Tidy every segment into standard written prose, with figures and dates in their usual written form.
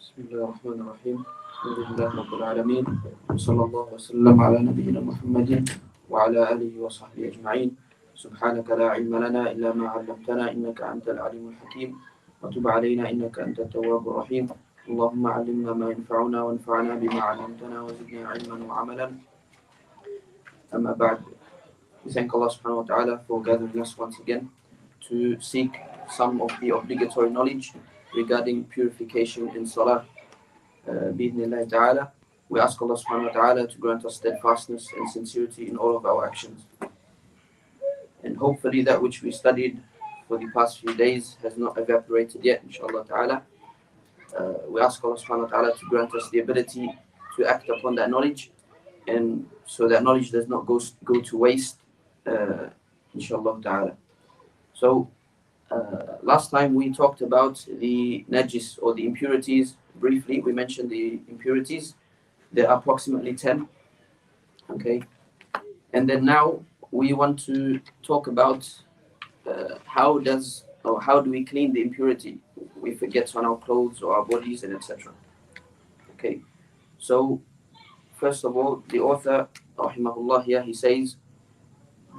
بسم الله الرحمن الرحيم الحمد لله رب العالمين وصلى الله وسلم على نبينا محمد وعلى آله وصحبه أجمعين سبحانك لا علم لنا إلا ما علمتنا إنك أنت العليم الحكيم وتب علينا إنك أنت التواب الرحيم اللهم علمنا ما ينفعنا وانفعنا بما علمتنا وزدنا علما وعملا أما بعد. We thank Allah subhanahu wa ta'ala for gathering us once again to seek some of the obligatory knowledge regarding purification in Salah. Bi-idhnillahi ta'ala. We ask Allah subhanahu wa ta'ala to grant us steadfastness and sincerity in all of our actions. And hopefully that which we studied for the past few days has not evaporated yet, inshallah ta'ala. We ask Allah subhanahu wa ta'ala to grant us the ability to act upon that knowledge, and so that knowledge does not go to waste, inshallah ta'ala. So last time we talked about the najis or the impurities. Briefly, we mentioned the impurities. There are approximately 10. Okay, and then now we want to talk about how do we clean the impurity if it gets on our clothes or our bodies and etc. Okay, so first of all, the author, rahimahullah, here he says,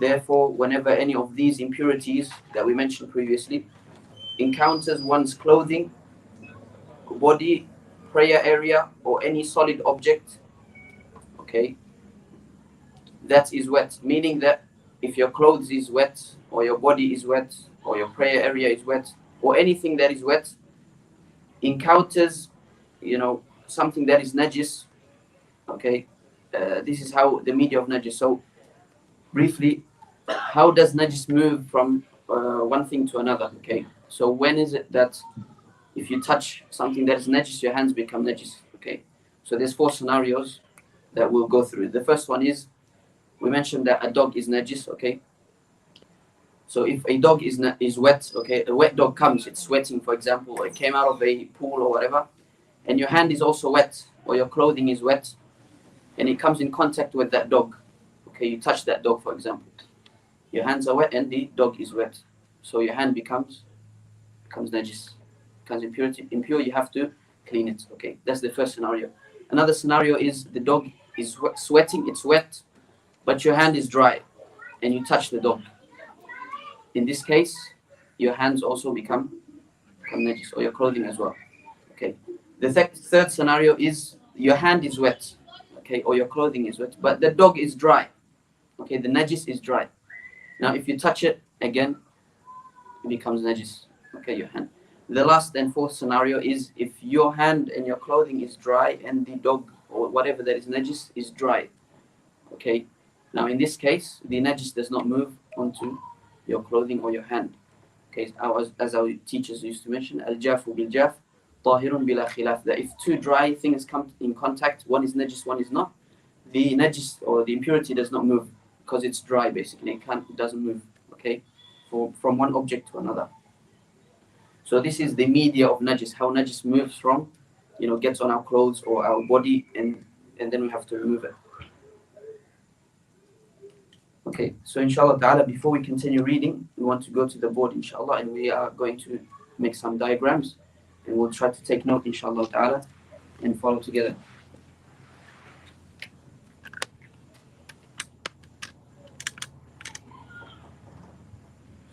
therefore, whenever any of these impurities that we mentioned previously encounters one's clothing, body, prayer area, or any solid object, okay, that is wet, meaning that if your clothes is wet, or your body is wet, or your prayer area is wet, or anything that is wet encounters, something that is najis, okay, this is how the media of najis. So briefly, how does najis move from one thing to another? Okay, so when is it that if you touch something that is najis, your hands become najis? Okay, so there's 4 scenarios that we'll go through. The first one is, we mentioned that a dog is najis. Okay, so if a dog is wet, okay, a wet dog comes, it's sweating, for example, or it came out of a pool or whatever, and your hand is also wet, or your clothing is wet, and it comes in contact with that dog. Okay, you touch that dog, for example, your hands are wet and the dog is wet, so your hand becomes najis, becomes impure. You have to clean it. Okay, that's the first scenario. Another scenario is the dog is sweating, it's wet, but your hand is dry, and you touch the dog. In this case, your hands also become najis, or your clothing as well. Okay, the third scenario is your hand is wet, okay, or your clothing is wet, but the dog is dry. Okay, the najis is dry. Now, if you touch it again, it becomes najis. Okay, your hand. The last and fourth scenario is if your hand and your clothing is dry and the dog or whatever that is najis is dry. Okay, now in this case, the najis does not move onto your clothing or your hand. Okay, as our teachers used to mention, al-jafu bil-jaf, tahirun bila khilaf, that if 2 dry things come in contact, one is najis, one is not, the najis or the impurity does not move because it's dry, basically. It doesn't move, okay, from one object to another. So this is the media of najis, how najis moves from, gets on our clothes or our body, and then we have to remove it. Okay, so inshallah ta'ala, before we continue reading, we want to go to the board, inshallah, and we are going to make some diagrams, and we'll try to take note, inshallah ta'ala, and follow together.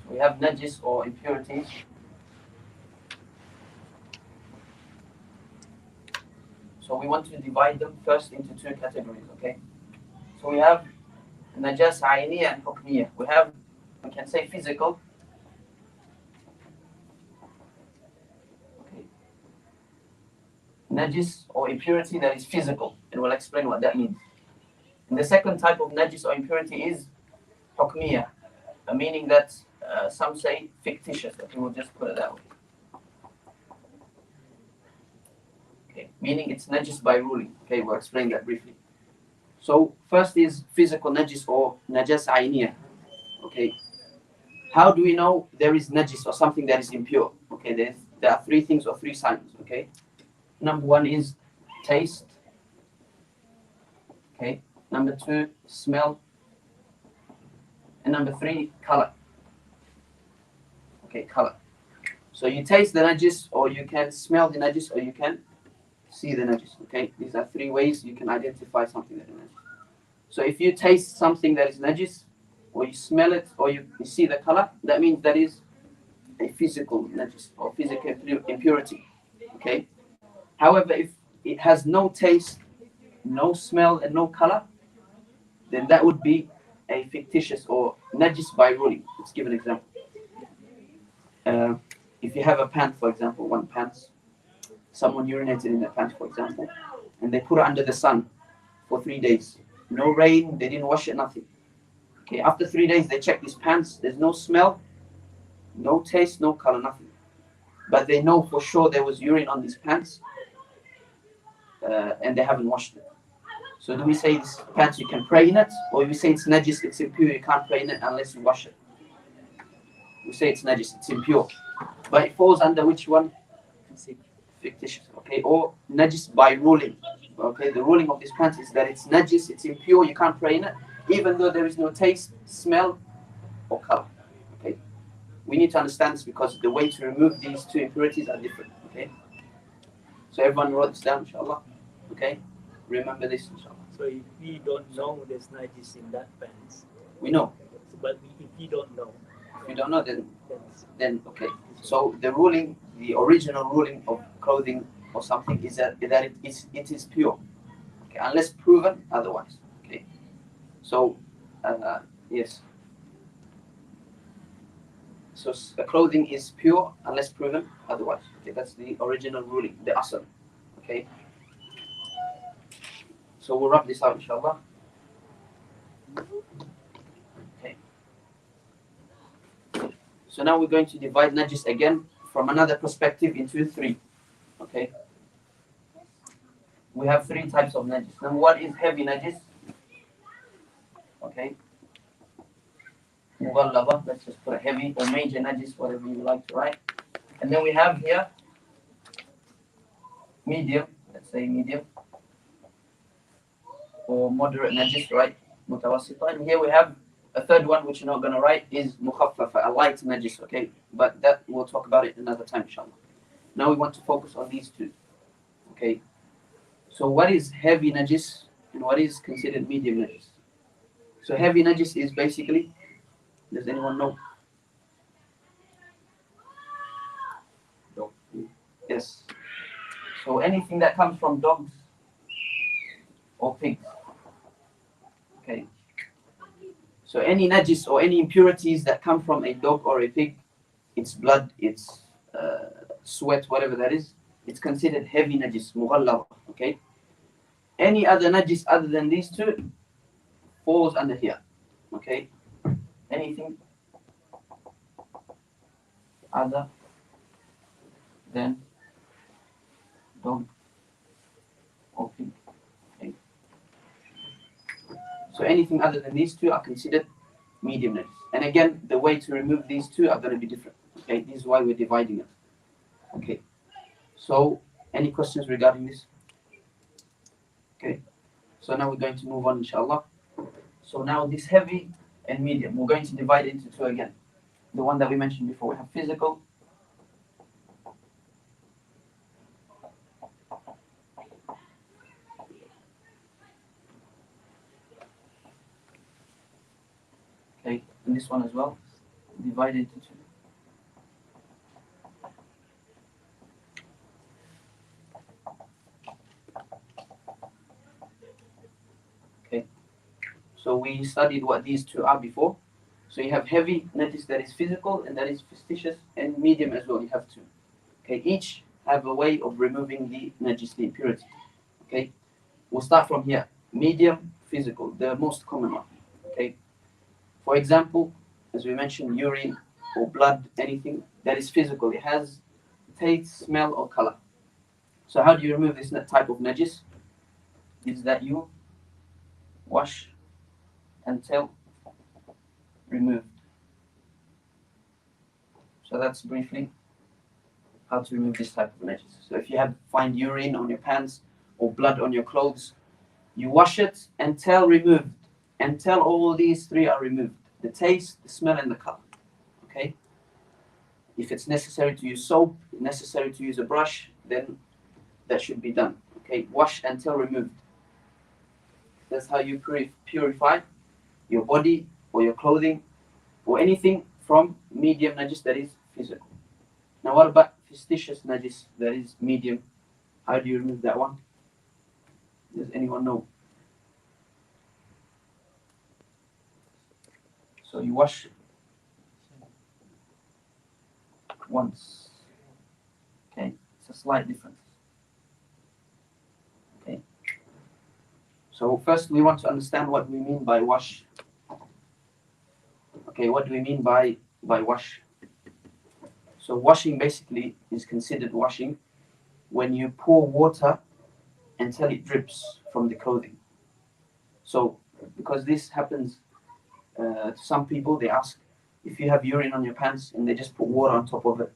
So we have najis or impurities. So we want to divide them first into 2 categories, okay? So we have najas ayniya and hukmiya. We can say physical. Okay. Najis or impurity that is physical, and we'll explain what that means. And the second type of najis or impurity is hukmiya, meaning that some say fictitious. Okay, we'll just put it that way. Okay, meaning it's najis by ruling. Okay, we'll explain that briefly. So first is physical najis or najas ayniya. Okay, how do we know there is najis or something that is impure? Okay, there are 3 things or 3 signs. Okay, number 1 is taste. Okay, number 2, smell, and number 3, color. Okay, color. So you taste the najis, or you can smell the najis, or you can see the najis. Okay, these are three ways you can identify something that is najis. So if you taste something that is najis, or you smell it, or you see the color, that means that is a physical najis or physical impurity. Okay. However, if it has no taste, no smell, and no color, then that would be a fictitious or najis by ruling. Let's give an example. If you have a pant, for example, one pants, someone urinated in the pants, for example, and they put it under the sun for 3 days. No rain, they didn't wash it, nothing. Okay, after 3 days, they check these pants. There's no smell, no taste, no color, nothing. But they know for sure there was urine on these pants, and they haven't washed it. So do we say this pants you can pray in it, or do we say it's najis, it's impure, you can't pray in it unless you wash it? We say it's najis, it's impure. But it falls under which one? Fictitious, okay? Or najis by ruling. Okay, the ruling of this pants is that it's najis, it's impure, you can't pray in it, even though there is no taste, smell, or color. Okay? We need to understand this because the way to remove these two impurities are different. Okay? So everyone wrote this down, inshallah. Okay? Remember this, inshallah. So if we don't know there's najis in that pants, we know. But if we don't know, if you don't know, then okay. So the ruling, the original ruling of clothing or something is that it is pure, okay, unless proven otherwise. Okay. So yes. So clothing is pure unless proven otherwise. Okay, that's the original ruling, the asl. Okay. So we'll wrap this out, inshallah. Okay. So now we're going to divide najis again from another perspective into three. Okay. We have three types of najis. Number one is heavy najis. Okay. Mughallaba, let's just put a heavy or major najis, whatever you like to write. And then we have here medium, let's say medium, or moderate najis, right? Mutawassita. And here we have a third one, which you're not going to write, is mukhaffafa, a light najis, okay? But that we'll talk about it another time, inshallah. Now we want to focus on these two, okay? So what is heavy najis and what is considered medium najis? So heavy najis is basically, does anyone know? Dog. Yes. So anything that comes from dogs or pigs. Okay. So any najis or any impurities that come from a dog or a pig, its blood, its sweat, whatever that is, it's considered heavy najis, mughallaba. Okay. Any other najis other than these two falls under here. Okay. Anything other than dog or pig. Okay. So anything other than these two are considered medium najis. And again, the way to remove these two are going to be different. Okay, this is why we're dividing it. Okay. So any questions regarding this? Okay. So now we're going to move on, inshallah. So now this heavy and medium, we're going to divide it into two again. The one that we mentioned before, we have physical . Okay, and this one as well, divided into two. Okay, so we studied what these two are before. So you have heavy najis that is physical and that is fictitious, and medium as well, you have two. Okay, each have a way of removing the najis, the impurity. Okay, we'll start from here. Medium, physical, the most common one. Okay, for example, as we mentioned, urine or blood, anything that is physical, it has taste, smell, or color. So how do you remove this type of najis? Is that you wash until removed. So that's briefly how to remove this type of najis. So if you find urine on your pants or blood on your clothes, you wash it until removed, until all these three are removed: the taste, the smell, and the color. Okay. If it's necessary to use soap, necessary to use a brush, then that should be done. Okay, wash until removed. That's how you purify your body or your clothing or anything from medium najis that is physical. Now what about fastidious najis that is medium? How do you remove that one? Does anyone know? So you wash once. Okay, it's a slight difference. Okay. So first we want to understand what we mean by wash. Okay, what do we mean by wash? So washing basically is considered washing when you pour water until it drips from the clothing. So because this happens to some people, they ask if you have urine on your pants and they just put water on top of it,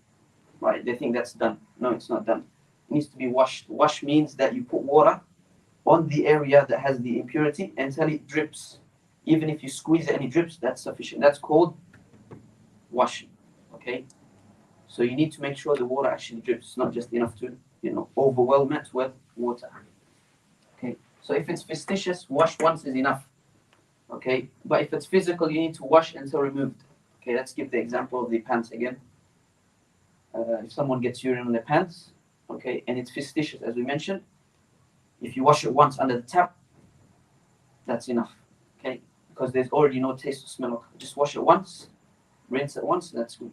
right? They think that's done. No, it's not done. It needs to be washed. Wash means that you put water on the area that has the impurity until it drips. Even if you squeeze it and it drips, that's sufficient. That's called washing. Okay? So you need to make sure the water actually drips. It's not just enough to, overwhelm it with water. Okay? So if it's fastidious, wash once is enough. Okay? But if it's physical, you need to wash until removed. Okay, let's give the example of the pants again. If someone gets urine on their pants, okay, and it's fastidious, as we mentioned, if you wash it once under the tap, that's enough. Okay? Because there's already no taste or smell. Just wash it once, rinse it once, that's good.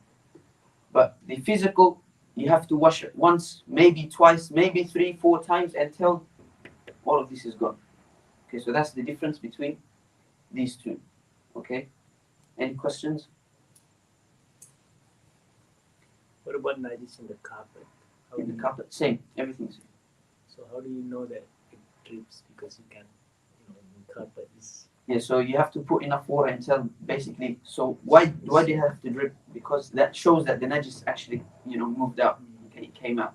But the physical, you have to wash it once, maybe twice, maybe 3, 4 times until all of this is gone. Okay, so that's the difference between these two. Okay? Any questions? What about najis in the carpet? In the carpet, same, everything's same. So how do you know that it drips? Because you can, the carpet is. Yeah, so you have to put enough water until basically. So why do you have to drip? Because that shows that the najis actually, moved out. Okay, it came out.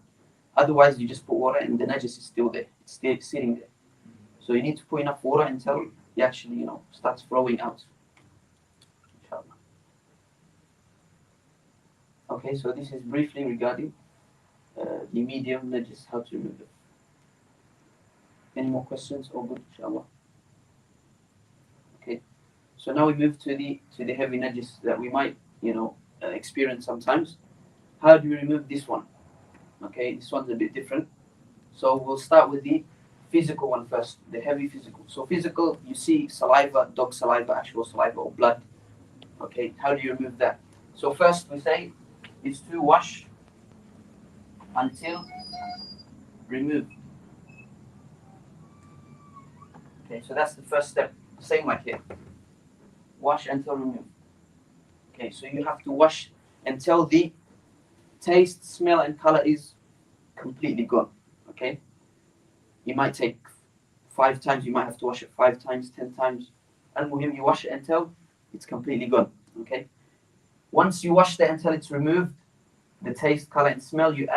Otherwise, you just put water and the najis is still there. It's still sitting there. So you need to put enough water until it actually, starts flowing out. Inshallah. Okay, so this is briefly regarding the medium najis, how to remove it. Any more questions? All good, inshallah. Okay, so now we move to the heavy najis that we might, experience sometimes. How do you remove this one? Okay, this one's a bit different. So we'll start with the physical one first, the heavy physical. So physical, you see saliva, dog saliva, actual saliva or blood. Okay, how do you remove that? So first we say is to wash until removed. Okay, so that's the first step. Same like here. Wash until removed. Okay, so you have to wash until the taste, smell, and color is completely gone. Okay? You might take 5 times, you might have to wash it 5 times, 10 times. Al-Muhim, you wash it until it's completely gone. Okay? Once you wash that until it's removed, the taste, color, and smell, you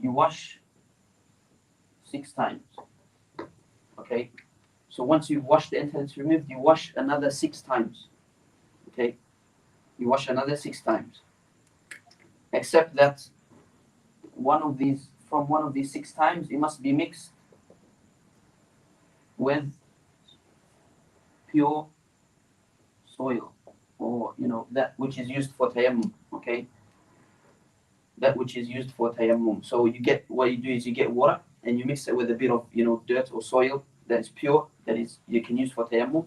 wash 6 times. Okay? So once you've washed it until it's removed, you wash another 6 times. Okay? You wash another 6 times. Except that from one of these 6 times, it must be mixed with pure soil, or that which is used for tayammum. Okay? That which is used for tayammum. So what you do is you get water and you mix it with a bit of dirt or soil that is pure, that is you can use for tayammum.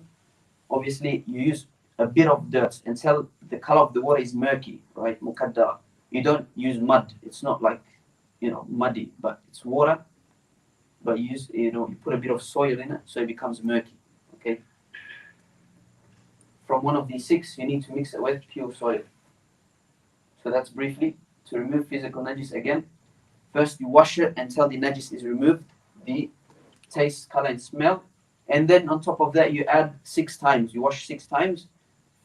Obviously, you use a bit of dirt until the color of the water is murky, right? Mukaddara. You don't use mud. It's not like muddy, but it's water. But you put a bit of soil in it, so it becomes murky. Okay. From one of these 6, you need to mix it with pure soil. So that's briefly to remove physical najis again. First, you wash it until the najis is removed, the taste, color, and smell. And then on top of that, you add 6 times. You wash 6 times.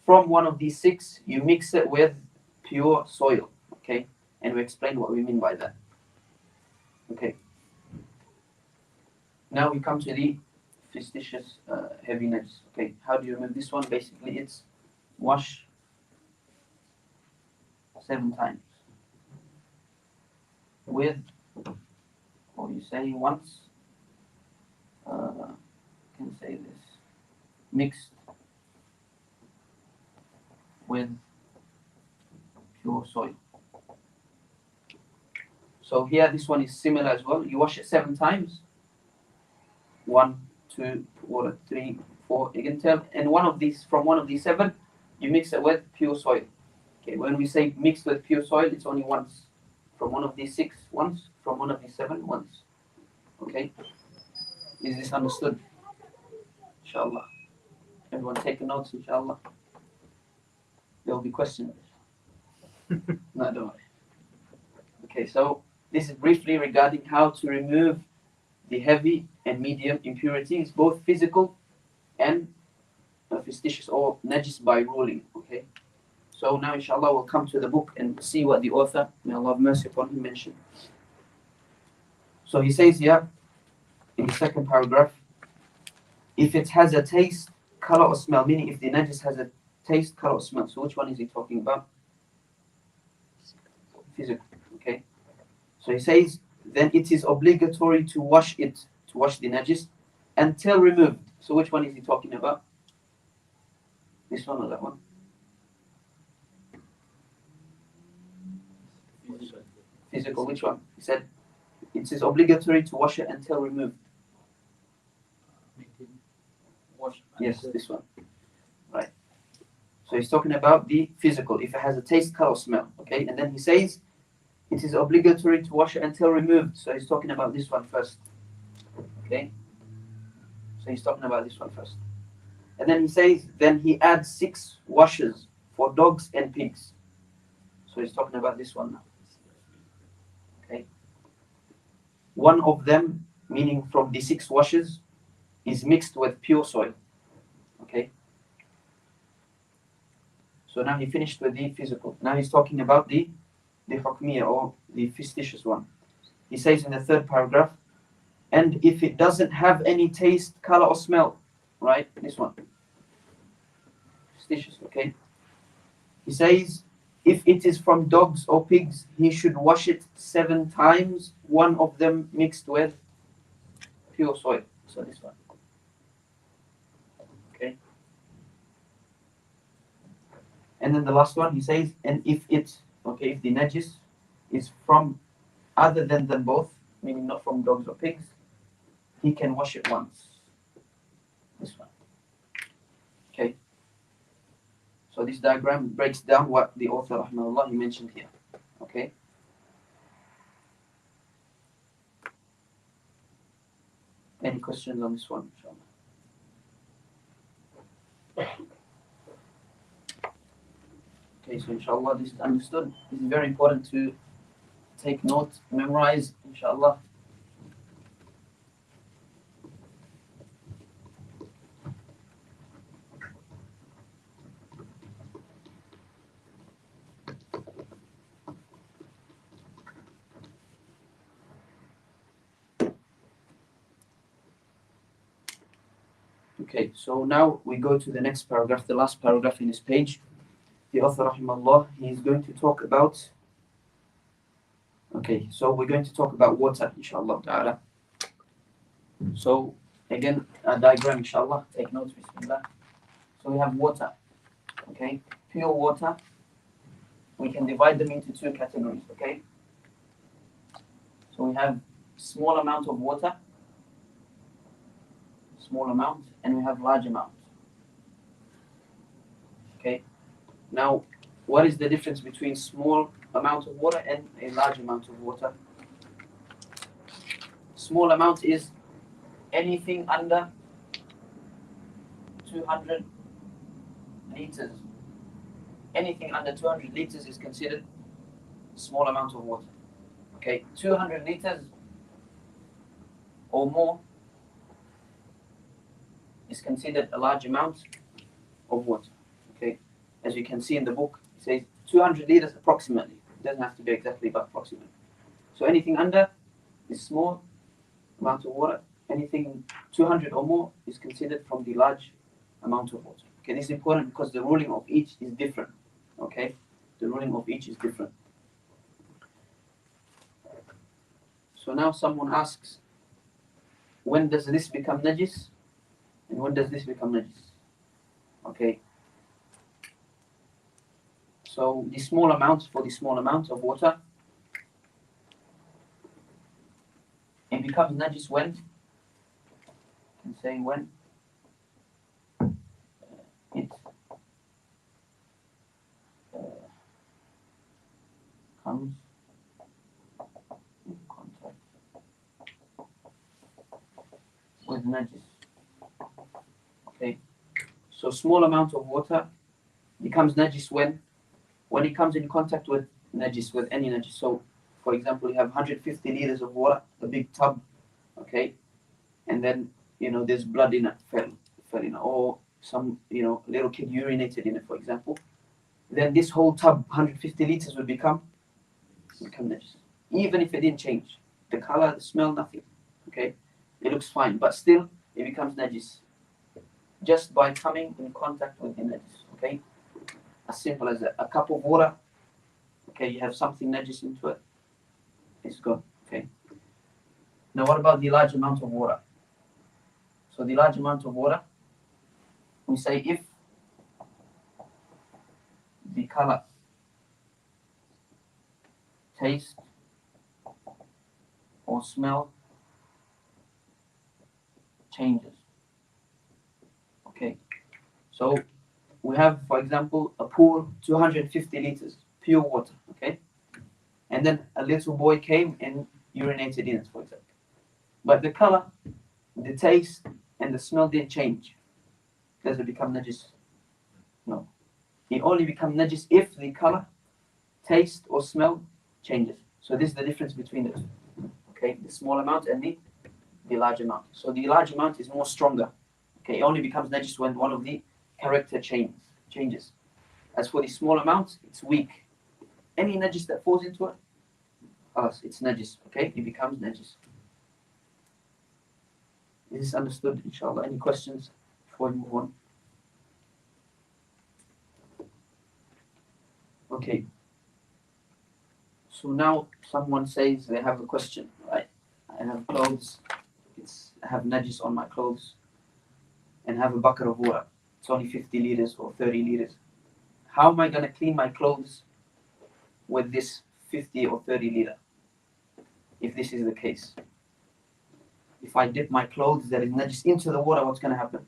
From one of these 6, you mix it with pure soil. Okay? And we explain what we mean by that. Okay. Now we come to the fastidious heavy najis. Okay, how do you remove this one? Basically, it's wash 7 times with or you say once, can say this, mixed with pure soil. So here, this one is similar as well. You wash it 7 times. 1, 2, or 3, 4. You can tell, and one of these, from one of these 7, you mix it with pure soil. Okay, when we say mixed with pure soil, it's only once. From one of these 6, once. From one of these 7, once. Okay, is this understood? Inshallah. Everyone take notes, inshallah. There will be questions. No, don't worry. Okay, so this is briefly regarding how to remove the heavy and medium impurities, both physical and fastidious or najis by ruling. Okay, so now inshallah we'll come to the book and see what the author, may Allah have mercy upon him, mentioned. So he says here in the second paragraph, if it has a taste, color or smell, meaning if the najis has a taste, color or smell. So which one is he talking about? Physical. Okay, so he says then it is obligatory to wash it, to wash the najis until removed. So which one is he talking about? This one or that one? Physical, which one? He said it is obligatory to wash it until removed. Wash. Yes, this one. Right. So he's talking about the physical, if it has a taste, color, smell. Okay, and then he says it is obligatory to wash it until removed. So he's talking about this one first. Okay, so he's talking about this one first. And then he says, then he adds 6 washes for dogs and pigs. So he's talking about this one now. Okay, one of them, meaning from the 6 washes, is mixed with pure soil. Okay, so now he finished with the physical. Now he's talking about the hukmiyah, or the fastidious one. He says in the third paragraph, and if it doesn't have any taste, color or smell, right, this one, fastidious. Okay, he says if it is from dogs or pigs, he should wash it 7 times, one of them mixed with pure soil. So this one. Okay, and then the last one, he says, and if it, okay, if the najis is from other than them both, meaning not from dogs or pigs, he can wash it once. This one. Okay, so this diagram breaks down what the author, rahimahullah, he mentioned here. Okay, any questions on this one, inshallah? Okay, so inshallah this is understood. This is very important to take note, memorize, inshallah. Okay, so now we go to the next paragraph, the last paragraph in this page. The author, rahimahullah, he is going to talk about, okay, so we're going to talk about water, inshallah ta'ala. So again, a diagram, inshallah, take notes, bismillah. So we have water, okay, pure water. We can divide them into 2 categories, okay. So we have small amount of water, small amount, and we have large amount. Okay, now what is the difference between small amount of water and a large amount of water? Small amount is anything under 200 liters. Anything under 200 liters is considered small amount of water. Okay, 200 liters or more is considered a large amount of water. Okay, as you can see in the book, it says 200 liters approximately. It doesn't have to be exactly, but approximately. So anything under is small amount of water. Anything 200 or more is considered from the large amount of water. Okay, this is important because the ruling of each is different. Okay, the ruling of each is different. So now someone asks, when does this become najis? And when does this become najis? Okay. So the small amounts, for the small amount of water, it becomes najis when, I can say when, it comes in contact with najis. Okay. So small amount of water becomes najis when it comes in contact with najis, with any najis. So, for example, you have 150 liters of water, a big tub, okay, and then there's blood in it, fell in it, or some little kid urinated in it, for example. Then this whole tub, 150 liters, would become najis, even if it didn't change the color, the smell, nothing. Okay, it looks fine, but still it becomes najis just by coming in contact with the najis. Okay, as simple as that. A cup of water. Okay, you have something najis into it, it's gone. Okay. Now, what about the large amount of water? So the large amount of water, we say if the color, taste, or smell changes. Okay. So we have, for example, a pool, 250 liters, pure water. Okay. And then a little boy came and urinated in it, for example. But the color, the taste, and the smell didn't change. Does it become najis? No. It only becomes najis if the color, taste, or smell changes. So this is the difference between the two. Okay, the small amount and the large amount. So the large amount is more stronger. Okay, it only becomes najis when one of the character changes. As for the small amount, it's weak. Any najis that falls into it, it's najis. Okay, it becomes najis. Is this understood, inshallah? Any questions before we move on? Okay. So now someone says they have a question, right? I have clothes, I have najis on my clothes, and have a bucket of water. It's only 50 liters or 30 liters. How am I going to clean my clothes with this 50 or 30 liter? If this is the case. If I dip my clothes that is najis into the water, what's going to happen?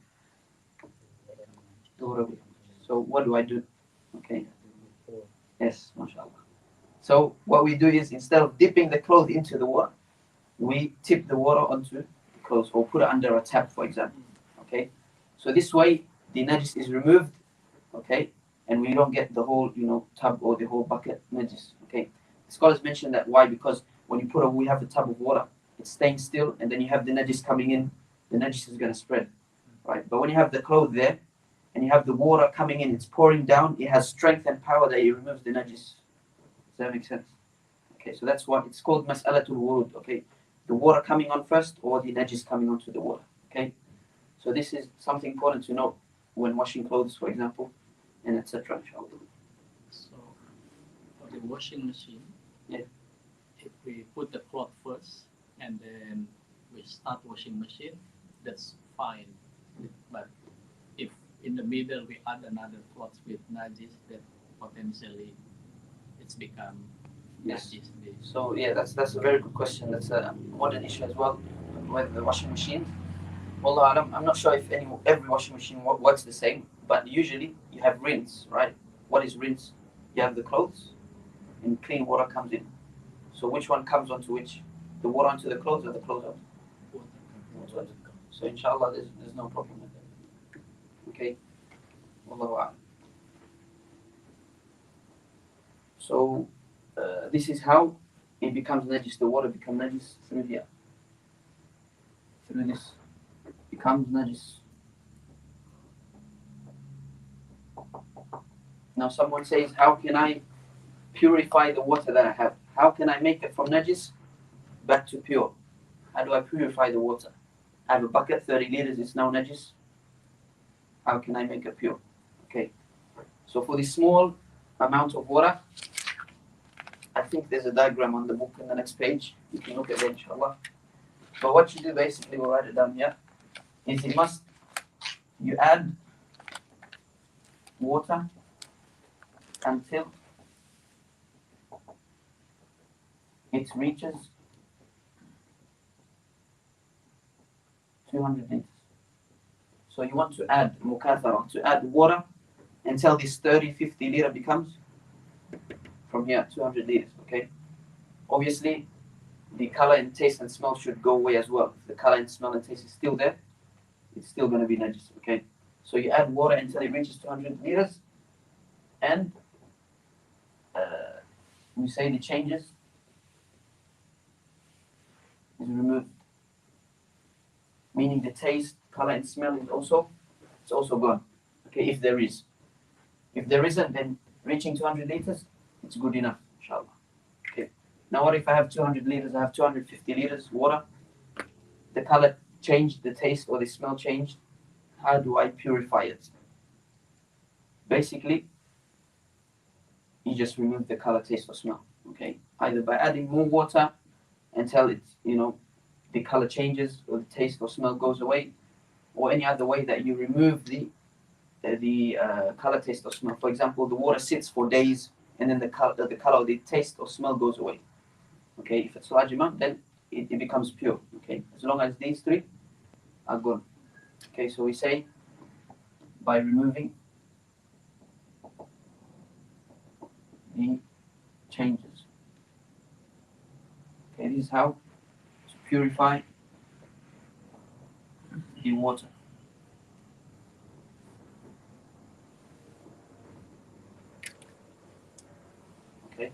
So what do I do? Okay. Yes, mashallah. So what we do is, instead of dipping the clothes into the water, we tip the water onto the clothes or put it under a tap, for example. Okay. So this way the najis is removed, okay, and we don't get the whole tub or the whole bucket najis. Okay. The scholars mention that why? Because when we have the tub of water, it's staying still, and then you have the najis coming in, the najis is going to spread, right? But when you have the cloth there and you have the water coming in, it's pouring down, it has strength and power that it removes the najis. Does that make sense? Okay, so that's what it's called mas'alatul wurud. Okay, the water coming on first or the najis coming onto the water. Okay, so this is something important to know when washing clothes, for example, and etc. Inshallah. So for the washing machine, yeah, if we put the cloth first and then we start washing machine, that's fine. But if in the middle we add another cloth with najis, that potentially it's become najis. So yeah, that's a very good question. That's a modern issue as well with the washing machine. Wallah, I'm not sure if every washing machine works the same, but usually you have rinse, right? What is rinse? You have the clothes, and clean water comes in. So which one comes onto which? The water onto the clothes or the clothes onto water? So inshallah, there's no problem with that. Okay. Wallahu a'lam. So this is how it becomes najis. The water becomes najis through here. Through this becomes najis. Now someone says, how can I purify the water that I have? How can I make it from najis back to pure? How do I purify the water? I have a bucket, 30 liters, it's now najis. How can I make it pure? Okay. So for the small amount of water, I think there's a diagram on the book in the next page. You can look at it, inshallah. But what you do basically, we'll write it down here, is you add water until it reaches 200 liters. So you want to add mukathara, to add water until this 30-50 liter becomes, from here, 200 liters, okay? Obviously, the color and taste and smell should go away as well. If the color and smell and taste is still there, it's still going to be najis, okay? So you add water until it reaches 200 liters, and we say the changes is removed, meaning the taste, color, and smell is also gone. Okay, if there is. If there isn't, then reaching 200 liters, it's good enough, inshallah. Okay. Now, what if I have 200 liters? I have 250 liters water. The color changed, the taste or the smell changed. How do I purify it? Basically, you just remove the color, taste, or smell. Okay, either by adding more water until it's, the color changes or the taste or smell goes away, or any other way that you remove the color, taste, or smell. For example, the water sits for days and then the color, or the taste or smell goes away. Okay, if it's large amount, then it becomes pure. Okay, as long as these three are gone. Okay, so we say by removing the changes. Okay, this is how to purify the water. Okay.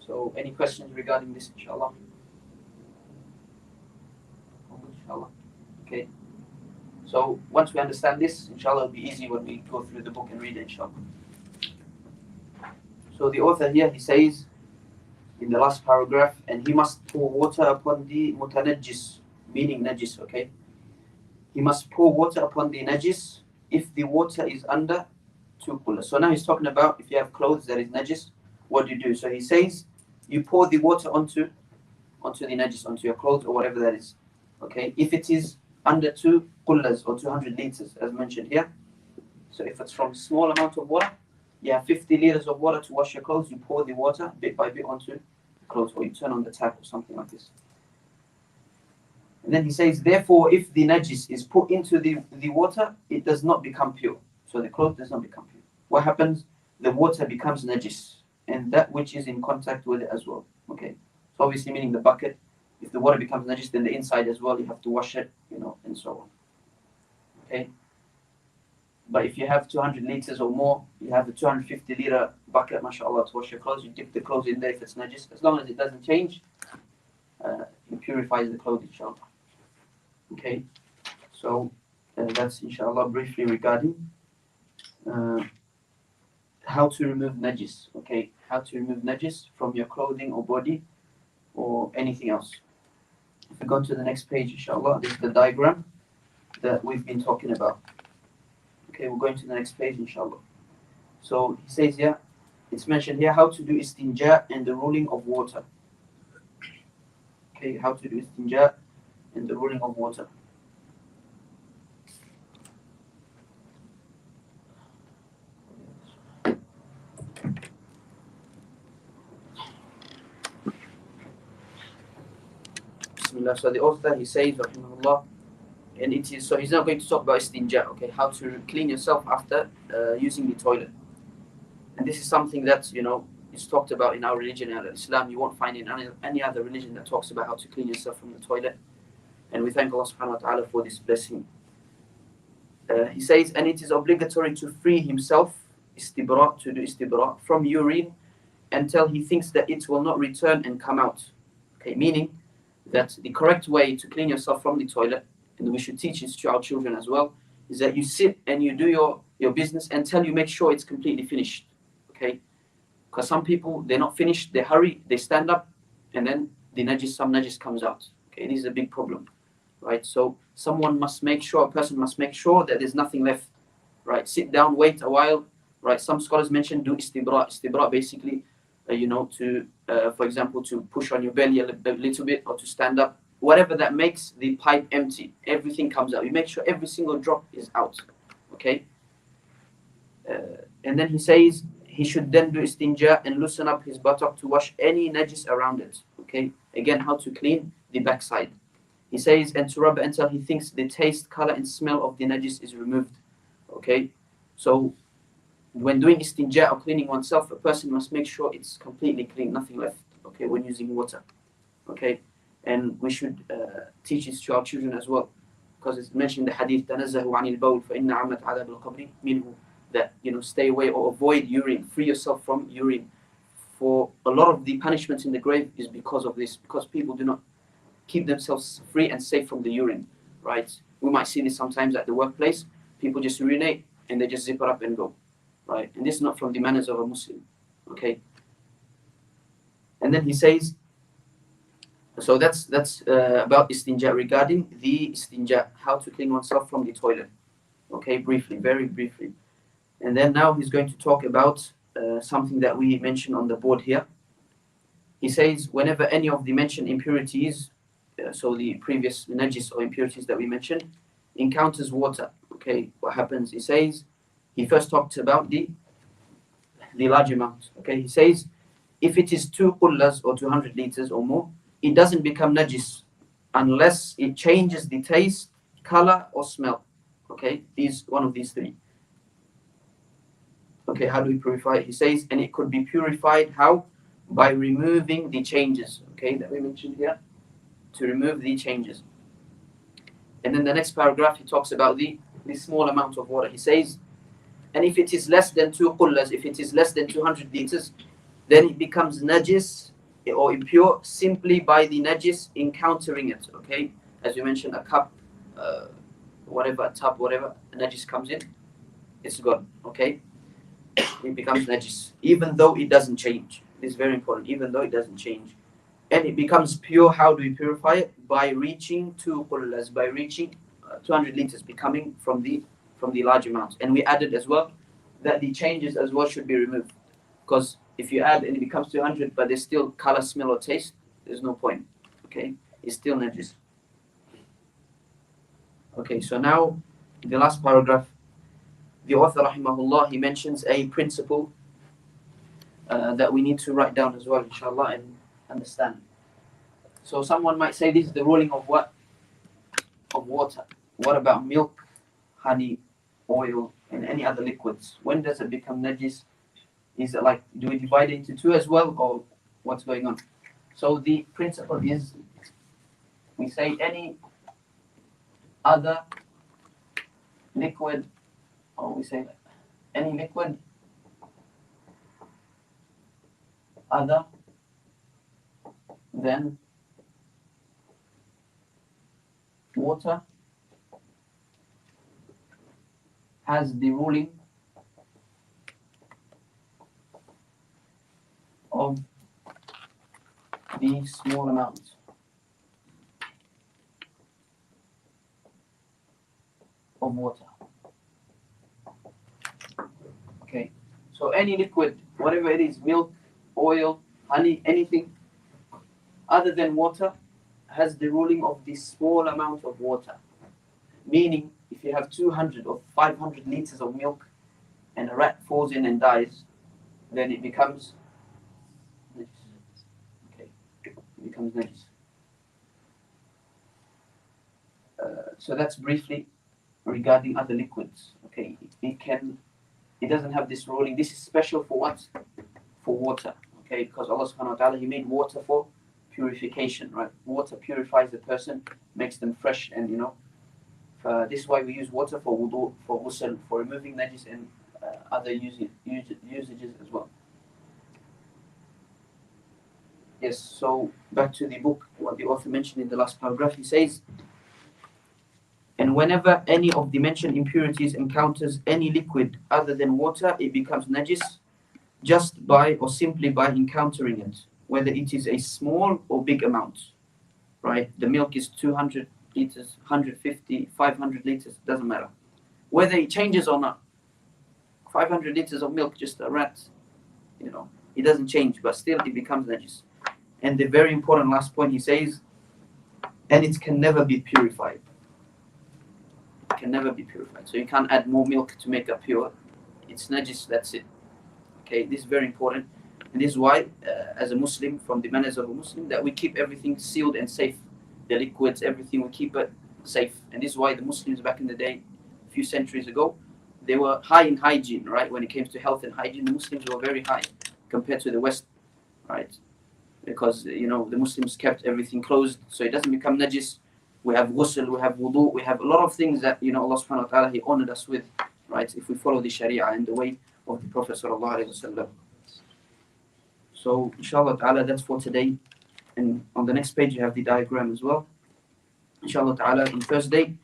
So, any questions regarding this, inshallah? Inshallah. Okay. So, once we understand this, inshallah, it'll be easy when we go through the book and read it, inshallah. So, the author here, he says in the last paragraph, and he must pour water upon the mutanajjis, meaning najis, okay? He must pour water upon the najis if the water is under 2 qullas. So now he's talking about if you have clothes that is najis, what do you do? So he says you pour the water onto the najis, onto your clothes or whatever that is, okay? If it is under 2 qullas or 200 liters, as mentioned here, so if it's from small amount of water, you have 50 liters of water to wash your clothes, you pour the water bit by bit onto the clothes, or you turn on the tap or something like this. And then he says, therefore, if the najis is put into the water, it does not become pure. So the cloth does not become pure. What happens? The water becomes najis, and that which is in contact with it as well. Okay. So obviously meaning the bucket, if the water becomes najis, then the inside as well, you have to wash it, and so on. Okay. But if you have 200 liters or more, you have a 250 liter bucket, mashallah, to wash your clothes, you dip the clothes in there if it's najis. As long as it doesn't change, it purifies the clothes, inshallah. Okay, so that's inshallah briefly regarding how to remove najis. Okay, how to remove najis from your clothing or body or anything else. If we go to the next page, inshallah, this is the diagram that we've been talking about. Okay, we're going to the next page, inshallah. So he says here, it's mentioned here how to do istinja and the ruling of water. Okay, how to do istinja and the ruling of water. Bismillah. So the author, he says, rahimahullah, and it is, so he's not going to talk about istinja, okay, how to clean yourself after using the toilet. And this is something that, is talked about in our religion, Islam. You won't find in any other religion that talks about how to clean yourself from the toilet. And we thank Allah subhanahu wa ta'ala for this blessing. He says, and it is obligatory to free himself, istibra, to do istibra, from urine until he thinks that it will not return and come out. Okay, meaning that the correct way to clean yourself from the toilet, and we should teach this to our children as well, is that you sit and you do your business until you make sure it's completely finished. Okay? Because some people, they're not finished, they hurry, they stand up, and then some najis comes out. Okay, this is a big problem. Right? So a person must make sure that there's nothing left. Right? Sit down, wait a while, right? Some scholars mention do istibra. Istibra basically, to, for example, to push on your belly a little bit or to stand up. Whatever that makes the pipe empty, everything comes out. You make sure every single drop is out, okay? And then he says he should then do istinja and loosen up his buttock to wash any najis around it, okay? Again, how to clean the backside. He says, and to rub it until he thinks the taste, color, and smell of the najis is removed, okay? So when doing istinja or cleaning oneself, a person must make sure it's completely clean, nothing left, okay, when using water, okay? And we should teach this to our children as well, because it's mentioned in the hadith, تَنَزَّهُ عَنِ الْبَوْلِ فَإِنَّ عَمَّتْ عَذَابِ الْقَبْرِ مِنْهُ, that, stay away or avoid urine, free yourself from urine. For a lot of the punishments in the grave is because of this, because people do not keep themselves free and safe from the urine, right? We might see this sometimes at the workplace. People just urinate and they just zip it up and go, right? And this is not from the manners of a Muslim, okay? And then he says, so that's about istinja, regarding the istinja, how to clean oneself from the toilet, okay? Briefly, very briefly. And then now he's going to talk about something that we mentioned on the board here. He says, whenever any of the mentioned impurities, so the previous najis or impurities that we mentioned, encounters water, okay, what happens? He says, he first talked about the large amount, okay? He says, if it is 2 qullas or 200 liters or more, it doesn't become najis unless it changes the taste, color, or smell, okay? One of these three. Okay, how do we purify it? He says, and it could be purified, how? By removing the changes, okay, that we mentioned here, to remove the changes. And then the next paragraph, he talks about the small amount of water. He says, and if it is less than 2 qullas, if it is less than 200 liters, then it becomes najis or impure simply by the najis encountering it, okay? As we mentioned, a cup, whatever, a tub, whatever, a najis comes in, it's gone, okay? It becomes najis, even though it doesn't change. This is very important, even though it doesn't change. And it becomes pure. How do we purify it? By reaching 2 qullas, by reaching 200 liters, becoming from the large amounts. And we added as well that the changes as well should be removed. Because if you add and it becomes 200, but there's still color, smell, or taste, there's no point, okay? It's still najis. Okay, so now the last paragraph, the author, rahimahullah, he mentions a principle that we need to write down as well, inshallah, and understand. So someone might say, this is the ruling of what? Of water. What about milk, honey, oil, and any other liquids? When does it become najis? Is it like, do we divide it into two as well, or what's going on? So the principle is, we say any other liquid, or we say any liquid other than water has the ruling of the small amount of water. Okay, so any liquid, whatever it is, milk, oil, honey, anything other than water has the ruling of the small amount of water. Meaning, if you have 200 or 500 liters of milk and a rat falls in and dies, then it becomes najis. Okay, it becomes najis. So that's briefly regarding other liquids. Okay, it doesn't have this ruling. This is special for what? For water. Okay, because Allah subhanahu wa ta'ala, He made water for purification, right? Water purifies the person, makes them fresh, and this is why we use water for wudu, for ghusl, for removing najis, and other usages as well. Yes, so back to the book, what the author mentioned in the last paragraph, he says, and whenever any of the mentioned impurities encounters any liquid other than water, it becomes najis just by or simply by encountering it, whether it is a small or big amount, right? The milk is 200 liters, 150, 500 liters, doesn't matter. Whether it changes or not. 500 liters of milk, just a rat, it doesn't change, but still it becomes najis. And the very important last point he says, and it can never be purified. It can never be purified. So you can't add more milk to make it pure. It's najis, that's it. Okay, this is very important. And this is why, as a Muslim, from the manners of a Muslim, that we keep everything sealed and safe. The liquids, everything, we keep it safe. And this is why the Muslims back in the day, a few centuries ago, they were high in hygiene, right? When it came to health and hygiene, the Muslims were very high compared to the West, right? Because, the Muslims kept everything closed, so it doesn't become najis. We have ghusl, we have wudu, we have a lot of things that, Allah subhanahu wa ta'ala, He honored us with, right? If we follow the Sharia and the way of the Prophet sallallahu alaihi wasallam. So, inshallah ta'ala, that's for today. And on the next page, you have the diagram as well. Inshallah ta'ala, in Thursday,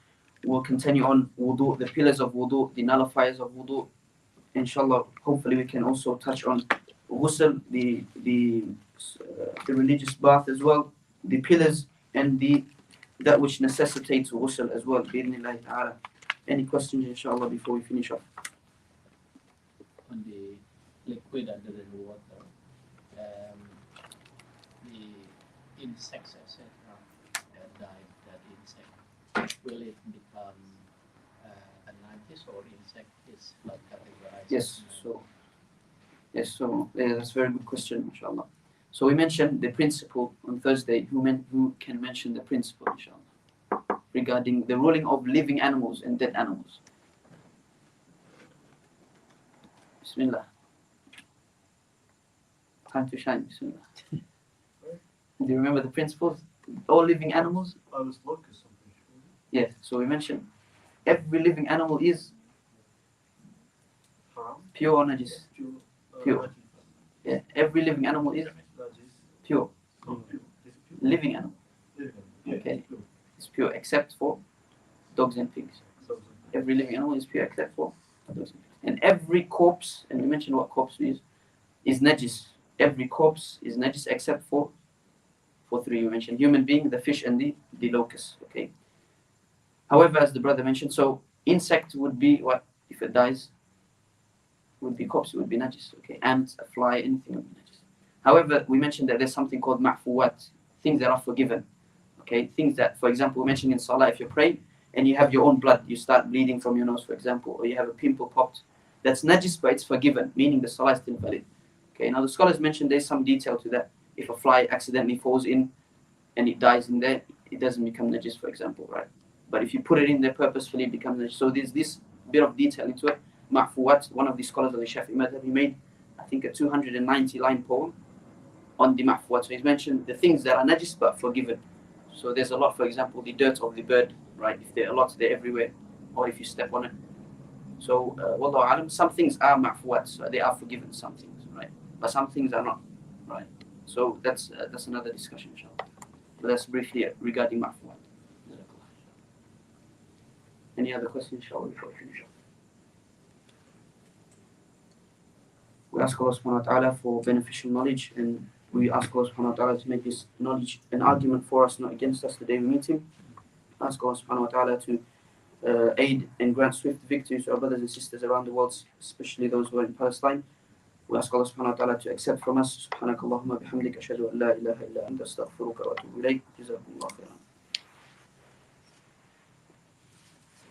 we'll continue on wudu, the pillars of wudu, the nullifiers of wudu. Inshallah, hopefully we can also touch on ghusl, the religious bath as well, the pillars, and that which necessitates ghusl as well. Bi-idhnillahi ta'ala. Any questions, inshallah, before we finish off? On the liquid other than water, the insects, etc., that died, that insect, will it become a najis, or insect is not categorized? Yes, that's a very good question, inshallah. So we mentioned the principle on Thursday. Who can mention the principle, inshallah, regarding the ruling of living animals and dead animals? Bismillah. Time to shine, Bismillah. Do you remember the principles? All living animals? I was looking something. Yes, so we mentioned every living animal is Haram? pure or najis? Pure. Najis. Yeah, every living animal is Najis. pure. Not pure. Is it pure? Living animal. Living. Yeah, Okay. it's pure. It's pure except for dogs and pigs. So- Every living animal is pure except for dogs and pigs. And every corpse, and we mentioned what corpse is najis. Every corpse is najis except for three. We mentioned human being, the fish, and the locust. Okay. However, as the brother mentioned, so insect would be what if it dies? Would be corpse. It would be najis. Okay. Ant, a fly, anything would be najis. However, we mentioned that there's something called ma'fuwat, things that are forgiven. Okay. Things that, for example, we mentioned in Salah, if you pray and you have your own blood, you start bleeding from your nose, for example, or you have a pimple popped, that's najis, but it's forgiven, meaning the Salah is still valid. Okay. Now the scholars mentioned there's some detail to that. If a fly accidentally falls in and it dies in there, it doesn't become najis, for example, right? But if you put it in there purposefully, it becomes najis. So there's this bit of detail into it. Ma'fuwat, one of the scholars of the Shafi'i madhab, he made, I think, a 290-line poem on the ma'fuwat. So he's mentioned the things that are najis but forgiven. So there's a lot, for example, the dirt of the bird, right? If there are lots, they're everywhere, or if you step on it. So, wallahu alam, some things are ma'fuwat, so they are forgiven, some things, right? But some things are not, right? So that's another discussion, inshallah. But that's briefly regarding ma'fuwat. Any other questions, inshallah, before we finish off? We ask Allah subhanahu wa ta'ala for beneficial knowledge, and we ask Allah subhanahu wa ta'ala to make this knowledge an argument for us, not against us, the day we meet Him. Ask Allah subhanahu wa ta'ala to aid and grant swift victory to our brothers and sisters around the world, especially those who are in Palestine. We ask Allah subhanahu wa ta'ala to accept from us. Subhanakallahumma bihamdika ashhadu an la ilaha illa anta astaghfiruka wa atubu ilayk. Jazakumullahu khairan.